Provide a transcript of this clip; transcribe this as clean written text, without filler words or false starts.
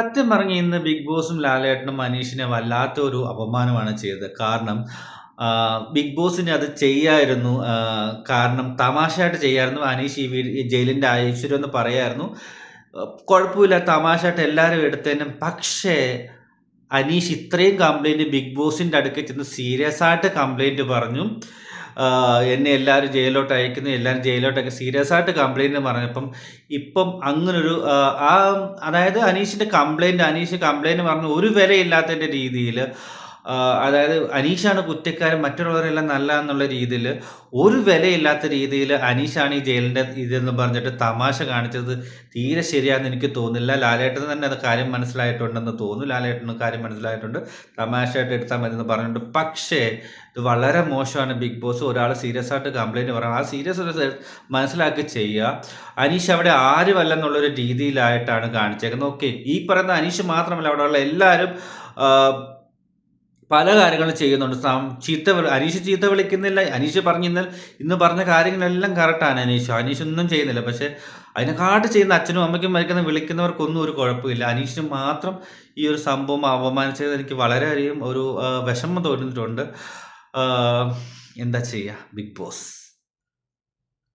സത്യം പറഞ്ഞ ഇന്ന് ബിഗ് ബോസും ലാലേട്ടനും മനീഷിനെ വല്ലാത്ത ഒരു അപമാനമാണ് ചെയ്തത്. കാരണം ബിഗ് ബോസിന് അത് ചെയ്യായിരുന്നു. കാരണം തമാശയായിട്ട് ചെയ്യായിരുന്നു. അനീഷ് ഈ ജയിലിന്റെ ഐശ്വര്യം എന്ന് പറയായിരുന്നു. കുഴപ്പമില്ല തമാശയായിട്ട് എല്ലാവരും എടുത്തേനും. പക്ഷേ അനീഷ് ഇത്രയും കംപ്ലൈന്റ് ബിഗ് ബോസിന്റെ അടുക്കൽ ചെന്ന് സീരിയസ് ആയിട്ട് കംപ്ലൈന്റ് പറഞ്ഞു. എന്നെ എല്ലാവരും ജയിലിലോട്ട് അയക്കുന്നു, എല്ലാവരും ജയിലിലോട്ടൊക്കെ സീരിയസ് ആയിട്ട് കംപ്ലൈന്റ് പറഞ്ഞപ്പം ഇപ്പം അങ്ങനൊരു അതായത് അനീഷ് കംപ്ലൈന്റ് പറഞ്ഞു ഒരു വിലയില്ലാത്തതിൻ്റെ രീതിയിൽ, അതായത് അനീഷാണ് കുറ്റക്കാരൻ മറ്റുള്ളവരെല്ലാം നല്ല എന്നുള്ള രീതിയിൽ ഒരു വിലയില്ലാത്ത രീതിയിൽ അനീഷാണ് ഈ ജയിലിൻ്റെ ഇതെന്ന് പറഞ്ഞിട്ട് തമാശ കാണിച്ചത് തീരെ ശരിയാണെന്ന് എനിക്ക് തോന്നുന്നില്ല. ലാലേട്ടന് തന്നെ അത് കാര്യം മനസ്സിലായിട്ടുണ്ടെന്ന് തോന്നുന്നു. ലാലേട്ടന് കാര്യം മനസ്സിലായിട്ടുണ്ട്, തമാശയായിട്ട് എടുത്താൽ മതി എന്ന് പറഞ്ഞിട്ടുണ്ട്. പക്ഷേ ഇത് വളരെ മോശമാണ്. ബിഗ് ബോസ് ഒരാൾ സീരിയസ് ആയിട്ട് കംപ്ലൈൻറ്റ് പറയാം, ആ സീരിയസ് മനസ്സിലാക്കി ചെയ്യുക. അനീഷ് അവിടെ ആരുമല്ല എന്നുള്ളൊരു രീതിയിലായിട്ടാണ് കാണിച്ചേക്കുന്നത്. ഓക്കെ, ഈ പറയുന്ന അനീഷ് മാത്രമല്ല, അവിടെയുള്ള എല്ലാവരും പല കാര്യങ്ങളും ചെയ്യുന്നുണ്ട്. അനീഷ് ചീത്ത വിളിക്കുന്നില്ല. അനീഷ് ഇന്ന് പറഞ്ഞ കാര്യങ്ങളെല്ലാം കറക്റ്റാണ്. അനീഷ് ഒന്നും ചെയ്യുന്നില്ല. പക്ഷേ അതിനെക്കാട്ട് ചെയ്യുന്ന അച്ഛനും അമ്മയ്ക്കും വിളിക്കുന്നവർക്കൊന്നും ഒരു കുഴപ്പമില്ല. അനീഷിന് മാത്രം ഈ ഒരു സംഭവം അപമാനിച്ചത് എനിക്ക് വളരെയധികം ഒരു വിഷമം തോന്നിയിട്ടുണ്ട്. എന്താ ചെയ്യുക, ബിഗ് ബോസ്.